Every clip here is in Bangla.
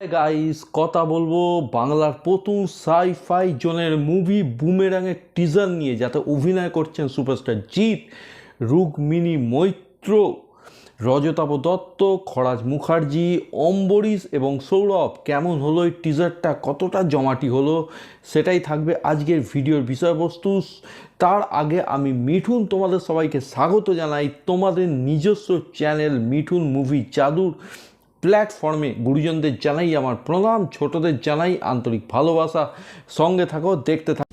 গাইস কথা বলবো বাংলার প্রথম সাই-ফাই জনের মুভি বুমেরাংয়ের টিজার নিয়ে, যাতে অভিনয় করছেন সুপারস্টার জিৎ, রুক্মিণী মৈত্র, রজতাভ দত্ত, খরাজ মুখার্জি, অম্বরীশ এবং সৌরভ। কেমন হলো এই টিজারটা, কতটা জমাটি হলো, সেটাই থাকবে আজকের ভিডিওর বিষয়বস্তু। তার আগে আমি মিঠুন তোমাদের সবাইকে স্বাগত জানাই তোমাদের নিজস্ব চ্যানেল মিঠুন মুভি জাদুর প্ল্যাটফর্মে। গুরুজনদের জানাই আমার প্রণাম, ছোটদের জানাই আন্তরিক ভালোবাসা। সঙ্গে থাকো, দেখতে থাকো।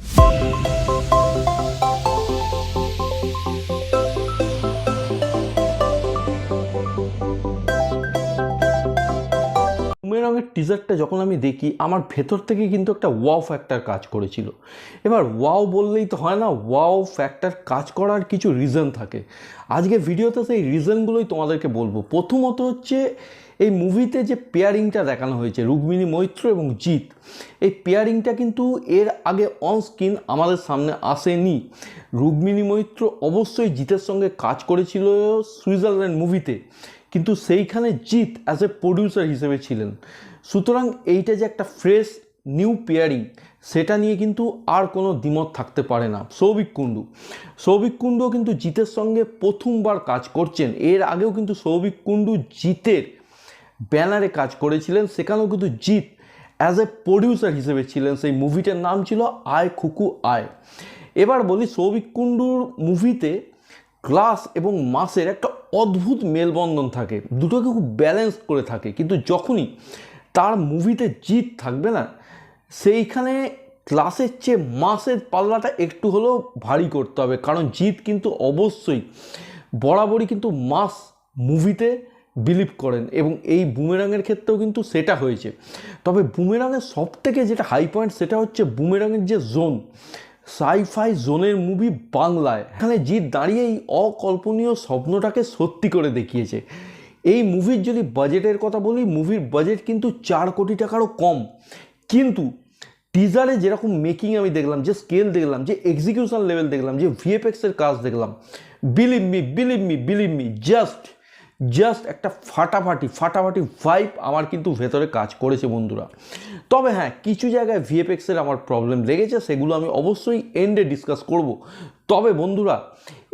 বুমেরাংয়ের টিজারটা যখন আমি দেখি, আমার ভেতর থেকে কিন্তু একটা ওয়াও ফ্যাক্টর কাজ করেছিল। এবার ওয়াও বললেই তো হয় না, ওয়াও ফ্যাক্টর কাজ করার কিছু রিজন থাকে। আজকে ভিডিওতে সেই রিজনগুলোই তোমাদেরকে বলবো। প্রথমত হচ্ছে এই মুভিতে যে পেয়ারিংটা দেখানো হয়েছে রুক্মিণী মৈত্র এবং জিৎ, এই পেয়ারিংটা কিন্তু এর আগে অন স্ক্রিন আমাদের সামনে আসেনি। রুক্মিণী মৈত্র অবশ্যই জিতের সঙ্গে কাজ করেছিল সুইজারল্যান্ড মুভিতে, কিন্তু সেইখানে জিৎ অ্যাজ এ প্রডিউসার হিসেবে ছিলেন। সুতরাং এইটা যে একটা ফ্রেশ নিউ পেয়ারিং, সেটা নিয়ে কিন্তু আর কোনো দ্বিমত থাকতে পারে না। সৌভিক কুণ্ডু কিন্তু জিতের সঙ্গে প্রথমবার কাজ করছেন। এর আগেও কিন্তু সৌভিক কুণ্ডু জিতের ব্যানারে কাজ করেছিলেন, সেখানেও কিন্তু জিৎ অ্যাজ এ প্রডিউসার হিসেবে ছিলেন। সেই মুভিটার নাম ছিল আয় খুকু আয়। এবার বলি, সৌভিক কুণ্ডুর মুভিতে ক্লাস এবং মাসের একটা অদ্ভুত মেলবন্ধন থাকে, দুটোকে খুব ব্যালেন্স করে থাকে। কিন্তু যখনই তার মুভিতে জিৎ থাকবে না, সেইখানে ক্লাসের চেয়ে মাসের পাল্লাটা একটু হলেও ভারী করতে হবে, কারণ জিৎ কিন্তু অবশ্যই বরাবরই কিন্তু মাস মুভিতে বিলিভ করেন, এবং এই বুমেরাংয়ের ক্ষেত্রেও কিন্তু সেটা হয়েছে। তবে বুমেরাংয়ের সব থেকে যেটা হাই পয়েন্ট, সেটা হচ্ছে বুমেরাংয়ের যে জোন, সাই-ফাই জোনের মুভি বাংলায়, এখানে জিৎ দাঁড়িয়ে এই অকল্পনীয় স্বপ্নটাকে সত্যি করে দেখিয়েছে। এই মুভির যদি বাজেটের কথা বলি, মুভির বাজেট কিন্তু 4 কোটি টাকারও কম, কিন্তু টিজারে যেরকম মেকিং আমি দেখলাম, যে স্কেল দেখলাম, যে এক্সিকিউশন লেভেল দেখলাম, যে ভিএফএক্সের কাজ দেখলাম, বিলিভ মি জাস্ট একটা ফাটাফাটি ভাইব আমার কিন্তু ভেতরে কাজ করেছে বন্ধুরা। তবে হ্যাঁ, কিছু জায়গায় ভিএফএক্সের আমার প্রবলেম লেগেছে, সেগুলো আমি অবশ্যই এন্ডে ডিসকাস করব। তবে বন্ধুরা,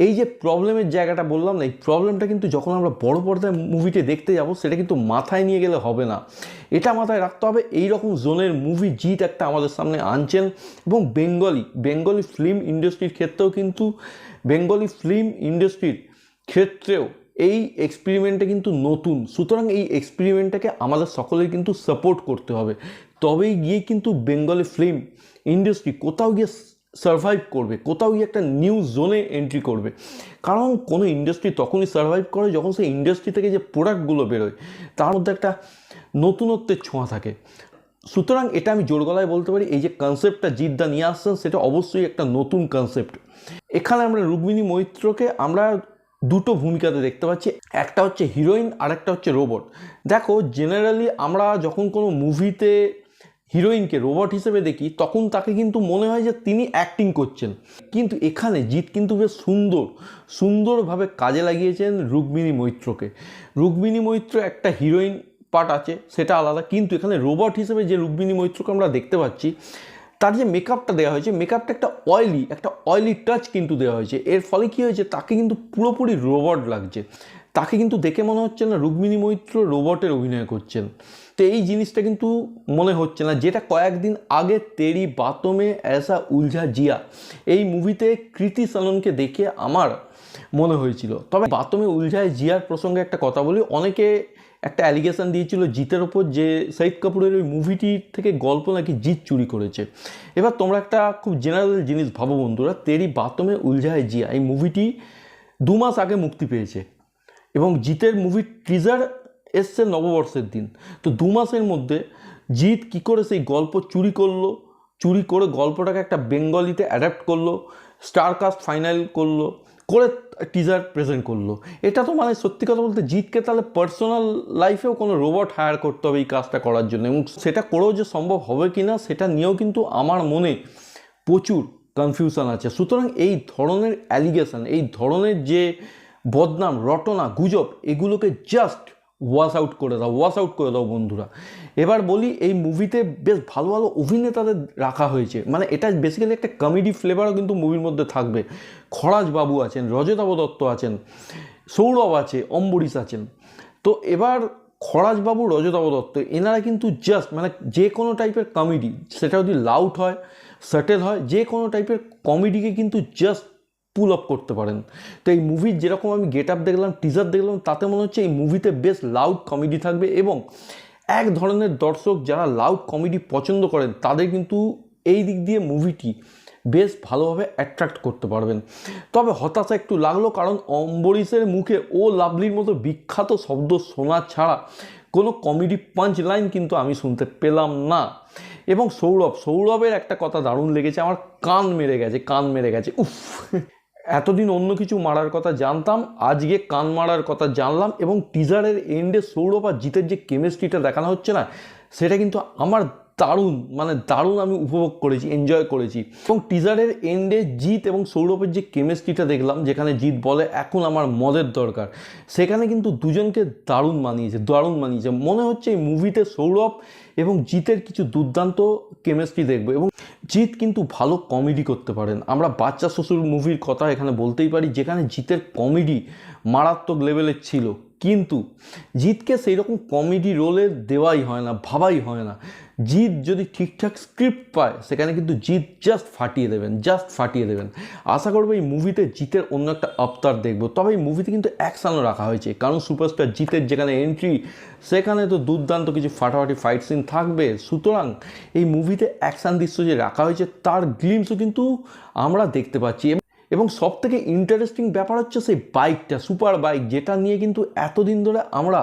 এই যে প্রবলেমের জায়গাটা বললাম না, এই প্রবলেমটা কিন্তু যখন আমরা বড় পর্দায় মুভিটি দেখতে যাব, সেটা কিন্তু মাথায় নিয়ে গেলে হবে না। এটা মাথায় রাখতে হবে, এই রকম জোনের মুভি জিৎ একটা আমাদের সামনে আনছেন। এবং বেঙ্গলি ফিল্ম ইন্ডাস্ট্রির ক্ষেত্রেও এই এক্সপেরিমেন্টটা কিন্তু নতুন। সুতরাং এই এক্সপেরিমেন্টটাকে আমাদের সকলের কিন্তু সাপোর্ট করতে হবে, তবেই গিয়ে কিন্তু বেঙ্গলি ফিল্ম ইন্ডাস্ট্রি কোথাও গিয়ে সার্ভাইভ করবে, কোথাও গিয়ে একটা নিউ জোনে এন্ট্রি করবে। কারণ কোনো ইন্ডাস্ট্রি তখনই সার্ভাইভ করে যখন সেই ইন্ডাস্ট্রি থেকে যে প্রোডাক্টগুলো বেরোয়, তার মধ্যে একটা নতুনত্বের ছোঁয়া থাকে। সুতরাং এটা আমি জোর গলায় বলতে পারি, এই যে কনসেপ্টটা জিদ্দা নিয়ে আসছেন, সেটা অবশ্যই একটা নতুন কনসেপ্ট। এখানে আমরা রুক্মিণী মৈত্রকে আমরা দুটো ভূমিকাতে দেখতে পাচ্ছি, একটা হচ্ছে হিরোইন আর একটা হচ্ছে রোবট। দেখো, জেনারেলি আমরা যখন কোনো মুভিতে হিরোইনকে রোবট হিসেবে দেখি, তখন তাকে কিন্তু মনে হয় যে তিনি অ্যাক্টিং করছেন, কিন্তু এখানে জিৎ কিন্তু বেশ সুন্দরভাবে কাজে লাগিয়েছেন রুক্মিণী মৈত্র একটা হিরোইন পার্ট আছে, সেটা আলাদা, কিন্তু এখানে রোবট হিসেবে যে রুক্মিণী মৈত্রকে আমরা দেখতে পাচ্ছি, তার যে মেকআপটা দেওয়া হয়েছে, মেকআপটা একটা অয়েলি টাচ কিন্তু দেওয়া হয়েছে। এর ফলে কী হয়েছে, তাকে কিন্তু পুরোপুরি রোবট লাগছে, তাকে কিন্তু দেখে মনে হচ্ছে না রুক্মিণী মৈত্র রোবটের অভিনয় করছেন। তো এই জিনিসটা কিন্তু মনে হচ্ছে না, যেটা কয়েকদিন আগে তেরি বাতোं में ऐसा उलझा जिया এই মুভিতে কৃতি সাননকে দেখে আমার মনে হয়েছিল। তবে বাতোं में उलझा जियाর প্রসঙ্গে একটা কথা বলি, অনেকে একটা অ্যালিগেশন দিয়েছিল জিতের ওপর, যে শহীদ কাপুরের ওই মুভিটির থেকে গল্প নাকি জিৎ চুরি করেছে। এবার তোমরা একটা খুব জেনারেল জিনিস ভাবো বন্ধুরা, তেরি বাতোं में उलझा जिया এই মুভিটি 2 মাস আগে মুক্তি পেয়েছে, এবং জিতের মুভির টিজার এসছে নববর্ষের দিন। তো 2 মাসের মধ্যে জিৎ কী করে সেই গল্প চুরি করে গল্পটাকে একটা বেঙ্গলিতে অ্যাডাপ্ট করলো, স্টার কাস্ট ফাইনাল করে টিজার প্রেজেন্ট করলো। এটা তো মানে সত্যি কথা বলতে, জিৎকে তাহলে পার্সোনাল লাইফেও কোনো রোবট হায়ার করতে হবে এই কাজটা করার জন্য, এবং সেটা করেও যে সম্ভব হবে কি না, সেটা নিয়েও কিন্তু আমার মনে প্রচুর কনফিউশন আছে। সুতরাং এই ধরনের অ্যালিগেশন, এই ধরনের যে বদনাম, রটনা, গুজব, এগুলোকে জাস্ট ওয়াশ আউট করে দাও বন্ধুরা। এবার বলি এই মুভিতে বেশ ভালো ভালো অভিনেতাদের রাখা হয়েছে, মানে এটা বেসিক্যালি একটা কমেডি ফ্লেভারও কিন্তু মুভির মধ্যে থাকবে। খরাজ বাবু আছেন, রজতাভ দত্ত আছেন, সৌরভ আছে, অম্বরীশ আছেন। তো এবার খরাজবাবু, রজতাভ দত্ত এনারা কিন্তু জাস্ট মানে যে কোনো টাইপের কমেডি, সেটা যদি লাউড হয়, সাটেল হয়, যে কোনো টাইপের কমেডিকে কিন্তু জাস্ট পুল আপ করতে পারেন। তো এই মুভির যেরকম আমি গেট আপ দেখলাম, টিজার দেখলাম, তাতে মনে হচ্ছে এই মুভিতে বেশ লাউড কমেডি থাকবে এবং এক ধরনের দর্শক যারা লাউড কমেডি পছন্দ করেন তাদের কিন্তু এই দিক দিয়ে মুভিটি বেশ ভালোভাবে অ্যাট্রাক্ট করতে পারবেন। তবে হতাশা একটু লাগলো, কারণ অম্বরীশের মুখে ও লাভলির মতো বিখ্যাত শব্দ শোনা ছাড়া কোনো কমেডি পাঞ্চ লাইন কিন্তু আমি শুনতে পেলাম না। এবং সৌরভের একটা কথা দারুণ লেগেছে, আমার কান মেরে গেছে উফ। এতদিন অন্য কিছু মারার কথা জানতাম, আজকে কান মারার কথা জানলাম। এবং টিজারের এন্ডে সৌরভ আর জিতের যে কেমিস্ট্রিটা দেখানো হচ্ছে না, সেটা কিন্তু আমার দারুণ আমি উপভোগ করেছি, এনজয় করেছি। এবং টিজারের এন্ডে জিৎ এবং সৌরভের যে কেমিস্ট্রিটা দেখলাম, যেখানে জিৎ বলে এখন আমার মদের দরকার, সেখানে কিন্তু দুজনকে দারুণ মানিয়েছে। মনে হচ্ছে এই মুভিতে সৌরভ এবং জিতের কিছু দুর্দান্ত কেমিস্ট্রি দেখবো। এবং জিৎ কিন্তু ভালো কমেডি করতে পারেন। আমরা বাচ্চা শ্বশুর মুভির কথা এখানে বলতেই পারি, যেখানে জিতের কমেডি মারাত্মক লেভেলের ছিল, কিন্তু জিতকে সেই রকম কমেডি রোলে দেওয়াই হয় না, ভাবাই হয় না। জিৎ যদি ঠিকঠাক স্ক্রিপ্ট পায়, সেখানে কিন্তু জিৎ জাস্ট ফাটিয়ে দেবেন। আশা করবো এই মুভিতে জিতের অন্য একটা অবতার দেখবো। তবে এই মুভিতে কিন্তু অ্যাকশানও রাখা হয়েছে, কারণ সুপারস্টার জিতের যেখানে এন্ট্রি, সেখানে তো দুর্দান্ত কিছু ফাটাফাটি ফাইট সিন থাকবে। সুতরাং এই মুভিতে অ্যাকশান দৃশ্য যে রাখা হয়েছে, তার গ্লিমসও কিন্তু আমরা দেখতে পাচ্ছি। এবং সব থেকে ইন্টারেস্টিং ব্যাপার হচ্ছে সেই বাইকটা, সুপার বাইক, যেটা নিয়ে কিন্তু এতদিন ধরে আমরা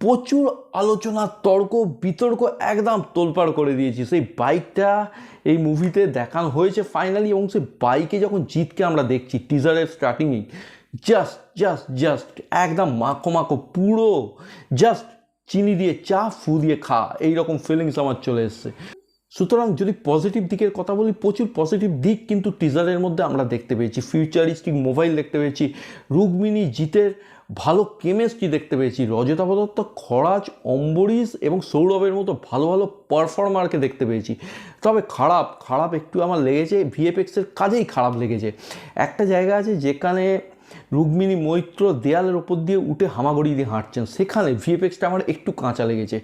প্রচুর আলোচনা, তর্ক বিতর্ক একদম তোলপাড় করে দিয়েছি। সেই বাইকটা এই মুভিতে দেখানো হয়েছে ফাইনালি। এবং সেই বাইকে যখন জিতকে আমরা দেখছি টিজারের স্টার্টিংয়েই, জাস্ট একদম মাখো পুরো জাস্ট চিনি দিয়ে চা, ফু দিয়ে খা, এইরকম ফিলিংস আমার চলে এসছে। সুতরাং যদি পজিটিভ দিকের কথা বলি, প্রচুর পজিটিভ দিক কিন্তু টিজারের মধ্যে আমরা দেখতে পেয়েছি। ফিউচারিস্টিক মোবাইল দেখতে পেয়েছি, রুক্মিণী জিতের ভালো কেমিস্ট্রি দেখতে পেয়েছি, রজতাভ দত্ত, খরাজ, অম্বরীশ এবং সৌরভের মতো ভালো পারফর্মারকে দেখতে পেয়েছি। তবে খারাপ একটু আমার লেগেছে, ভিএফএক্সের কাজেই খারাপ লেগেছে। একটা জায়গা আছে যেখানে রুক্মিণী মৈত্র দেয়ালের ওপর দিয়ে উঠে হামাগুড়ি দিয়ে হাঁটছেন, সেখানে ভিএফএক্সটা আমার একটু কাঁচা লেগেছে।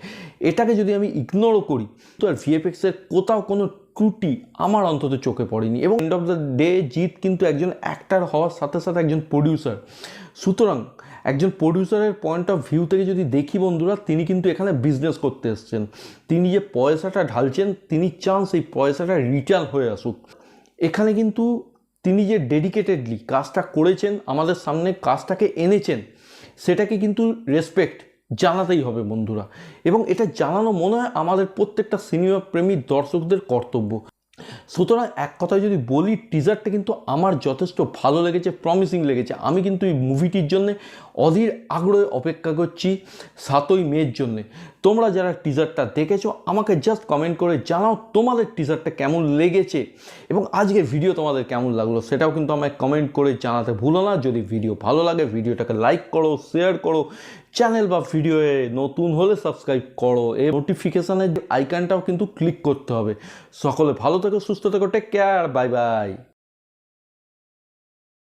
এটাকে যদি আমি ইগনোরও করি, তো আর ভিএফএক্সের কোথাও কোনো ত্রুটি আমার অন্তত চোখে পড়েনি। এবং end of the day Jeet কিন্তু একজন অ্যাক্টার হওয়ার সাথে সাথে একজন প্রডিউসার। সুতরাং একজন প্রডিউসারের পয়েন্ট অফ ভিউ থেকে যদি দেখি বন্ধুরা, তিনি কিন্তু এখানে বিজনেস করতে এসছেন। তিনি যে পয়সাটা ঢালছেন, তিনি চান সেই পয়সাটা রিটার্ন হয়ে আসুক। এখানে কিন্তু তিনি যে ডেডিকেটেডলি কাজটা করেছেন, আমাদের সামনে কাজটাকে এনেছেন, সেটাকে কিন্তু রেসপেক্ট জানাতেই হবে বন্ধুরা। এবং এটা জানানো মনে হয় আমাদের প্রত্যেকটা সিনেমা প্রেমী দর্শকদের কর্তব্য। সুতরাং এক কথায় যদি বলি, টিজারটা কিন্তু আমার যথেষ্ট ভালো লেগেছে, প্রমিসিং লেগেছে। আমি কিন্তু এই মুভিটির জন্যে অধীর আগ্রহে অপেক্ষা করছি 7ই মের জন্যে। তোমরা যারা টিজারটা দেখেছো, আমাকে জাস্ট কমেন্ট করে জানাও তোমাদের টিজারটা কেমন লেগেছে এবং আজকের ভিডিও তোমাদের কেমন লাগলো, সেটাও কিন্তু আমায় কমেন্ট করে জানাতে ভুলো না। যদি ভিডিও ভালো লাগে, ভিডিওটাকে লাইক করো, শেয়ার করো, চ্যানেল বা ভিডিওয়ে নতুন হলে সাবস্ক্রাইব করো। এই নোটিফিকেশানের আইকনটাও কিন্তু ক্লিক করতে হবে। সকলে ভালো থেকো, সুস্থ থেকো, টেক কেয়ার, বাই বাই।